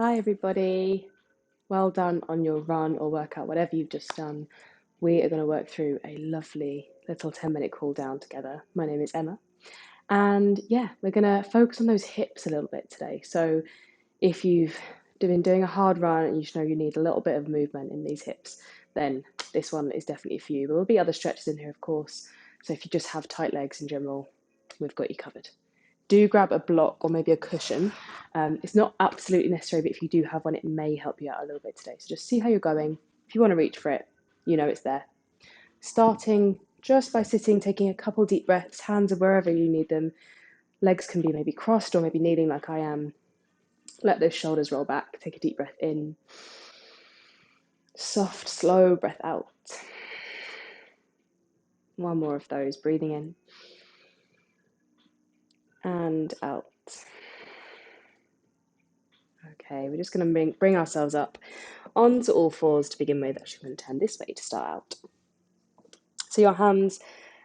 Hi, everybody. Well done on your run or workout, whatever you've just done. We are going to work through a lovely little 10-minute cool down together. My name is Emma. And yeah, we're going to focus on those hips a little bit today. So if you've been doing a hard run and you know you need a little bit of movement in these hips, then this one is definitely for you. There will be other stretches in here, of course. So if you just have tight legs in general, we've got you covered. Do grab a block or maybe a cushion. It's not absolutely necessary, but if you do have one, it may help you out a little bit today. So just see how you're going. If you want to reach for it, you know it's there. Starting just by sitting, taking a couple deep breaths, hands are wherever you need them. Legs can be maybe crossed or maybe kneeling like I am. Let those shoulders roll back. Take a deep breath in. Soft, slow breath out. One more of those, breathing in and out. Okay, we're just going to bring ourselves up onto all fours to begin with. Actually, I'm going to turn this way to start out. So your hands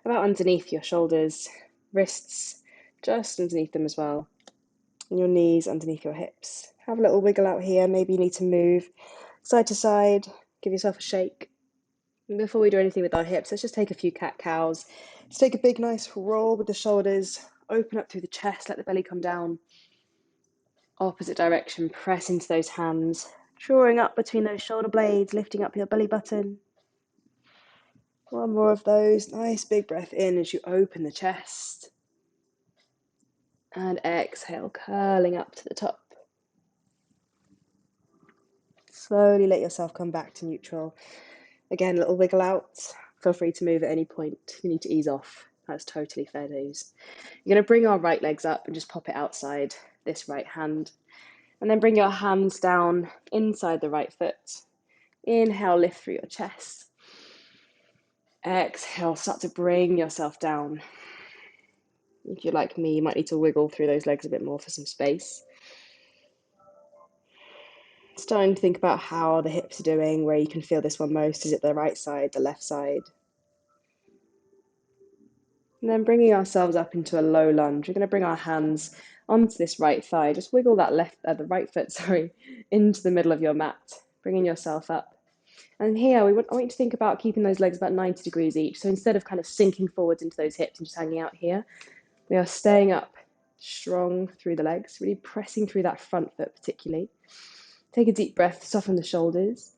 about underneath your shoulders, wrists just underneath them as well, and your knees underneath your hips. Have a little wiggle out here. Maybe you need to move side to side, give yourself a shake. And before we do anything with our hips, let's just take a few cat-cows. Let's take a big, nice roll with the shoulders, open up through the chest, let the belly come down. Opposite direction, press into those hands, drawing up between those shoulder blades, lifting up your belly button. One more of those. Nice big breath in as you open the chest. And exhale, curling up to the top. Slowly let yourself come back to neutral. Again, a little wiggle out. Feel free to move at any point. If you need to ease off, that's totally fair dues. You're going to bring our right legs up and just pop it outside this right hand. And then bring your hands down inside the right foot. Inhale, lift through your chest. Exhale, start to bring yourself down. If you're like me, you might need to wiggle through those legs a bit more for some space. Starting to think about how the hips are doing, where you can feel this one most. Is it the right side, the left side? And then bringing ourselves up into a low lunge. We're going to bring our hands onto this right thigh. Just wiggle that the right foot, into the middle of your mat, bringing yourself up. And here, I want you to think about keeping those legs about 90 degrees each. So instead of kind of sinking forwards into those hips and just hanging out here, we are staying up strong through the legs, really pressing through that front foot particularly. Take a deep breath, soften the shoulders.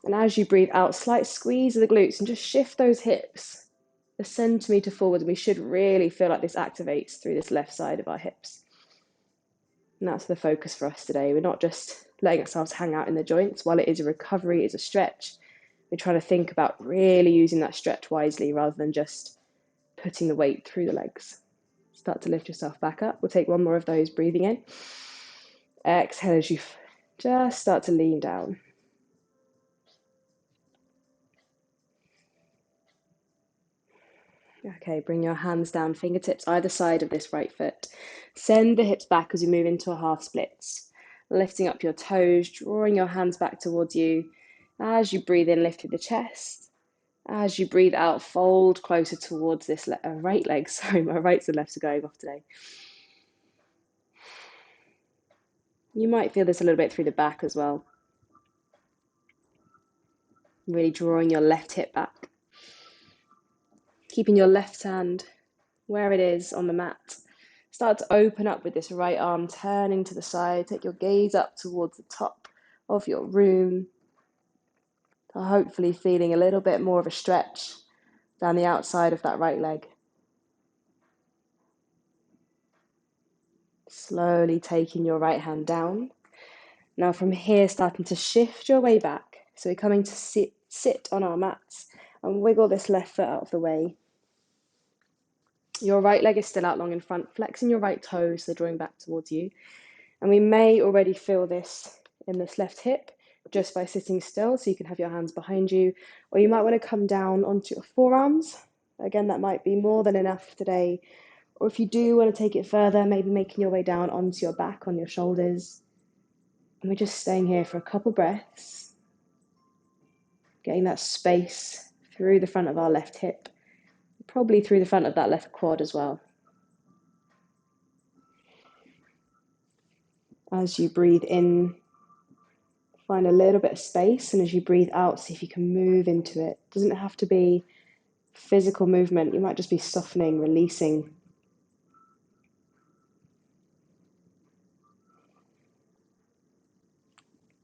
And as you breathe out, slight squeeze of the glutes and just shift those hips a centimetre forward. We should really feel like this activates through this left side of our hips. And that's the focus for us today. We're not just letting ourselves hang out in the joints. While it is a recovery, it's a stretch, we're trying to think about really using that stretch wisely rather than just putting the weight through the legs. Start to lift yourself back up. We'll take one more of those, breathing in. Exhale as you just start to lean down. Okay, bring your hands down, fingertips either side of this right foot. Send the hips back as you move into a half splits. Lifting up your toes, drawing your hands back towards you. As you breathe in, lift through the chest. As you breathe out, fold closer towards this right leg. Sorry, my rights and lefts are going off today. You might feel this a little bit through the back as well. Really drawing your left hip back. Keeping your left hand where it is on the mat. Start to open up with this right arm, turning to the side. Take your gaze up towards the top of your room. So hopefully feeling a little bit more of a stretch down the outside of that right leg. Slowly taking your right hand down. Now from here, starting to shift your way back. So we're coming to sit on our mats and wiggle this left foot out of the way. Your right leg is still out long in front, flexing your right toes, so drawing back towards you. And we may already feel this in this left hip just by sitting still, so you can have your hands behind you, or you might want to come down onto your forearms. Again, that might be more than enough today. Or if you do want to take it further, maybe making your way down onto your back, on your shoulders. And we're just staying here for a couple breaths, getting that space through the front of our left hip, probably through the front of that left quad as well. As you breathe in, Find a little bit of space, and as you breathe out, see if you can move into it. It doesn't have to be physical movement. You might just be softening, releasing.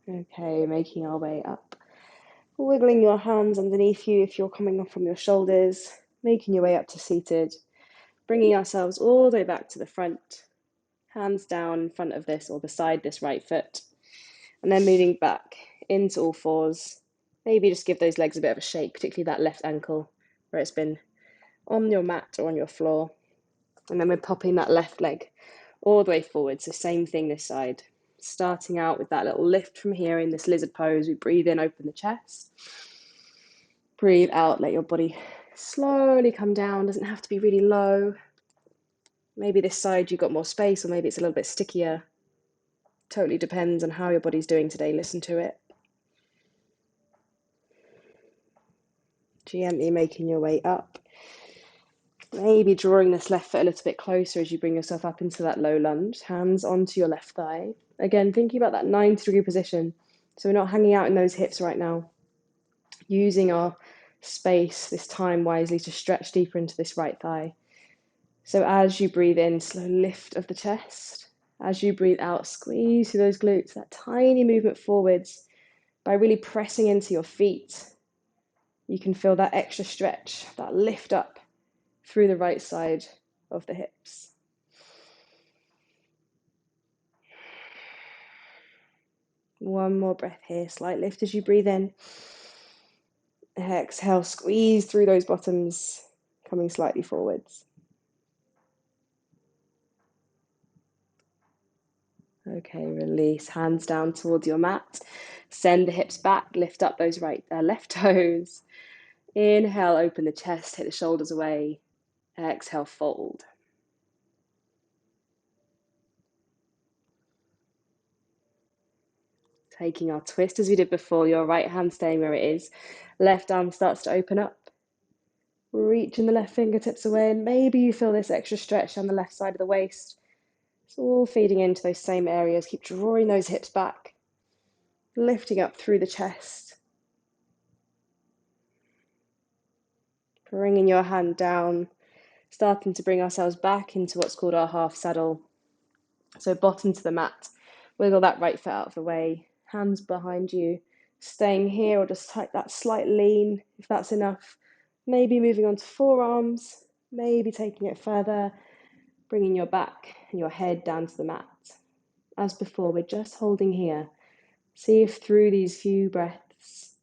Okay, making our way up. Wiggling your hands underneath you if you're coming up from your shoulders, making your way up to seated, bringing ourselves all the way back to the front, hands down in front of this or beside this right foot, and then moving back into all fours. Maybe just give those legs a bit of a shake, particularly that left ankle where it's been on your mat or on your floor. And then we're popping that left leg all the way forward. So same thing this side. Starting out with that little lift from here in this lizard pose. We breathe in, open the chest. Breathe out, let your body slowly come down. Doesn't have to be really low. Maybe this side you've got more space, or maybe it's a little bit stickier. Totally depends on how your body's doing today. Listen to it. Gently making your way up. Maybe drawing this left foot a little bit closer as you bring yourself up into that low lunge. Hands onto your left thigh. Again, thinking about that 90-degree position. So we're not hanging out in those hips right now. Using our space, this time wisely, to stretch deeper into this right thigh. So as you breathe in, slow lift of the chest. As you breathe out, squeeze through those glutes, that tiny movement forwards. By really pressing into your feet, you can feel that extra stretch, that lift up through the right side of the hips. One more breath here, slight lift as you breathe in. Exhale, squeeze through those bottoms, coming slightly forwards. Okay, release, hands down towards your mat. Send the hips back, lift up those left toes. Inhale, open the chest, hit the shoulders away. Exhale, fold. Taking our twist as we did before, your right hand staying where it is. Left arm starts to open up. Reaching the left fingertips away, and maybe you feel this extra stretch on the left side of the waist. It's all feeding into those same areas. Keep drawing those hips back, lifting up through the chest. Bringing your hand down, starting to bring ourselves back into what's called our half saddle. So bottom to the mat, wiggle that right foot out of the way, hands behind you, staying here or just take that slight lean if that's enough. Maybe moving on to forearms, maybe taking it further, bringing your back and your head down to the mat. As before, we're just holding here. See if through these few breaths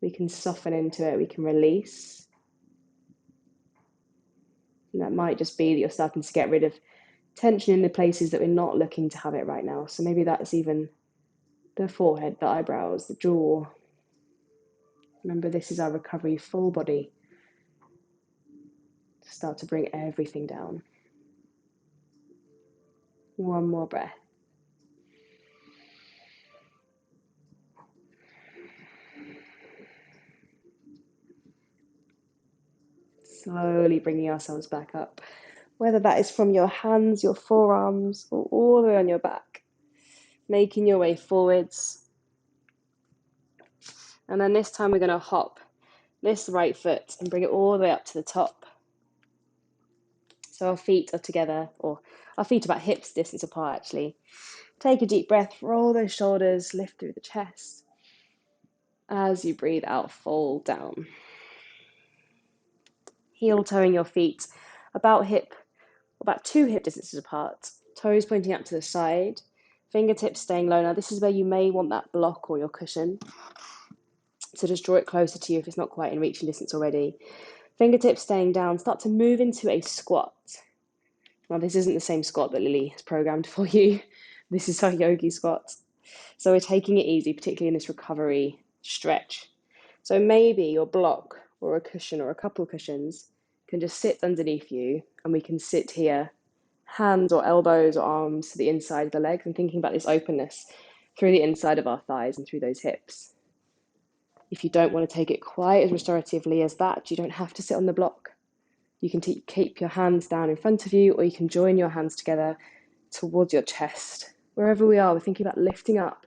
we can soften into it, we can release. And that might just be that you're starting to get rid of tension in the places that we're not looking to have it right now. So maybe that's even the forehead, the eyebrows, the jaw. Remember, this is our recovery, full body. Start to bring everything down. One more breath. Slowly bringing ourselves back up. Whether that is from your hands, your forearms, or all the way on your back. Making your way forwards. And then this time we're going to hop this right foot and bring it all the way up to the top. So our feet are together, or our feet are about hips distance apart actually. Take a deep breath, roll those shoulders, lift through the chest. As you breathe out, fold down. Heel toeing your feet about 2 hip distances apart. Toes pointing up to the side, fingertips staying low. Now this is where you may want that block or your cushion. So just draw it closer to you if it's not quite in reaching distance already. Fingertips staying down, start to move into a squat. Now this isn't the same squat that Lily has programmed for you. This is our yogi squat. So we're taking it easy, particularly in this recovery stretch. So maybe your block or a cushion or a couple of cushions can just sit underneath you, and we can sit here, hands or elbows or arms to the inside of the legs, and thinking about this openness through the inside of our thighs and through those hips. If you don't want to take it quite as restoratively as that, you don't have to sit on the block. You can keep your hands down in front of you, or you can join your hands together towards your chest. Wherever we are, we're thinking about lifting up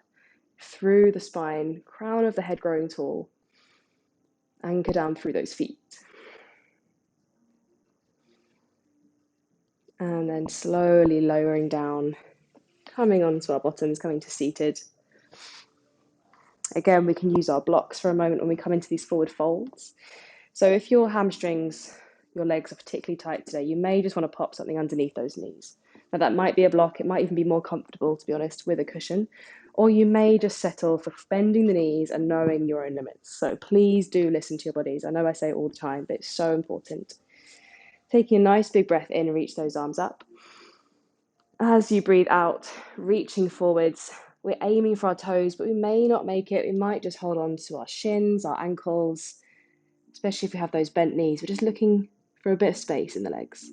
through the spine, crown of the head growing tall. Anchor down through those feet. And then slowly lowering down, coming onto our bottoms, coming to seated. Again, we can use our blocks for a moment when we come into these forward folds. So if your hamstrings, your legs are particularly tight today, you may just want to pop something underneath those knees. Now that might be a block, it might even be more comfortable, to be honest, with a cushion, or you may just settle for bending the knees and knowing your own limits. So please do listen to your bodies. I know I say it all the time, but it's so important. Taking a nice big breath in, reach those arms up. As you breathe out, reaching forwards, we're aiming for our toes, but we may not make it. We might just hold on to our shins, our ankles, especially if we have those bent knees. We're just looking for a bit of space in the legs.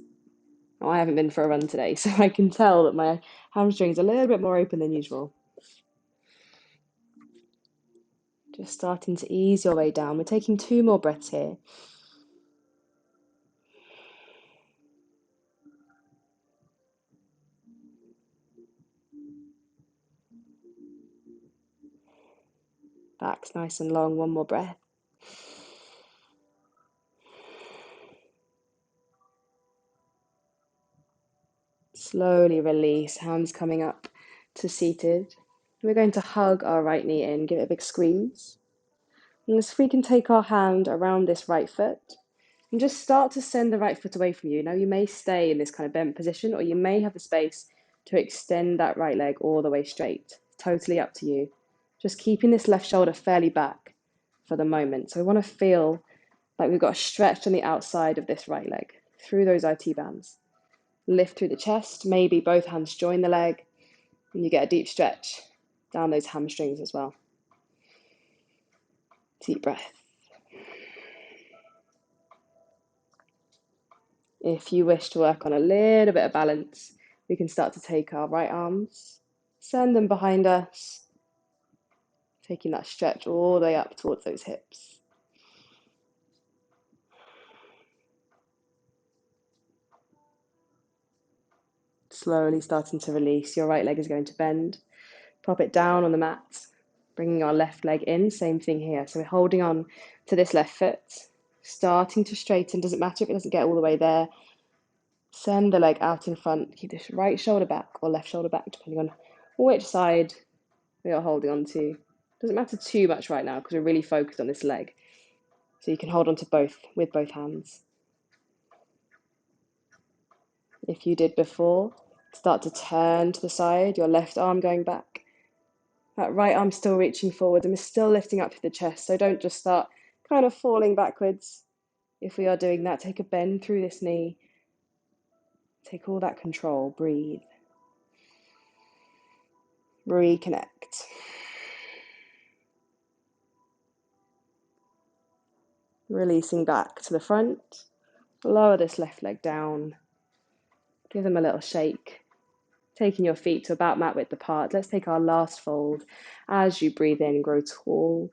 Now, I haven't been for a run today, so I can tell that my hamstrings are a little bit more open than usual. Just starting to ease your way down. We're taking 2 more breaths here. Back's nice and long. 1 more breath. Slowly release, hands coming up to seated. We're going to hug our right knee in, give it a big squeeze. And if we can take our hand around this right foot and just start to send the right foot away from you. Now you may stay in this kind of bent position, or you may have the space to extend that right leg all the way straight. Totally up to you. Just keeping this left shoulder fairly back for the moment. So we want to feel like we've got a stretch on the outside of this right leg through those IT bands. Lift through the chest, maybe both hands join the leg, and you get a deep stretch down those hamstrings as well. Deep breath. If you wish to work on a little bit of balance, we can start to take our right arms, send them behind us, taking that stretch all the way up towards those hips. Slowly starting to release. Your right leg is going to bend. Pop it down on the mat, bringing our left leg in. Same thing here. So we're holding on to this left foot, starting to straighten. Doesn't matter if it doesn't get all the way there. Send the leg out in front. Keep this right shoulder back or left shoulder back, depending on which side we are holding on to. Doesn't matter too much right now because we're really focused on this leg. So you can hold on to both with both hands. If you did before, start to turn to the side, your left arm going back. That right arm still reaching forward and we're still lifting up to the chest. So don't just start kind of falling backwards. If we are doing that, take a bend through this knee. Take all that control, breathe. Reconnect. Releasing back to the front. Lower this left leg down. Give them a little shake. Taking your feet to about mat width apart. Let's take our last fold. As you breathe in, grow tall.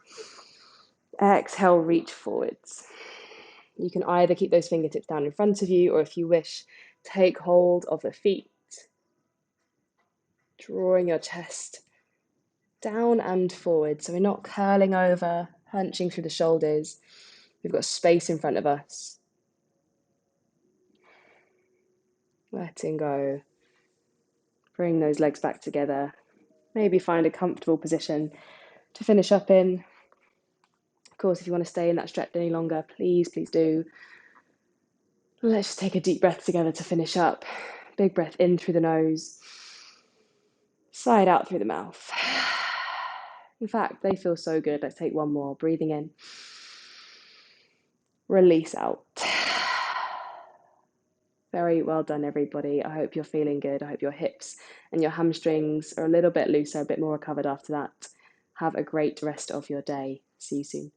Exhale, reach forwards. You can either keep those fingertips down in front of you, or if you wish, take hold of the feet. Drawing your chest down and forward. So we're not curling over, hunching through the shoulders. We've got space in front of us. Letting go. Bring those legs back together. Maybe find a comfortable position to finish up in. Of course, if you want to stay in that stretch any longer, please do. Let's just take a deep breath together to finish up. Big breath in through the nose. Side out through the mouth. In fact, they feel so good. Let's take 1 more. Breathing in. Release out. Very well done, everybody. I hope you're feeling good. I hope your hips and your hamstrings are a little bit looser, a bit more recovered after that. Have a great rest of your day. See you soon.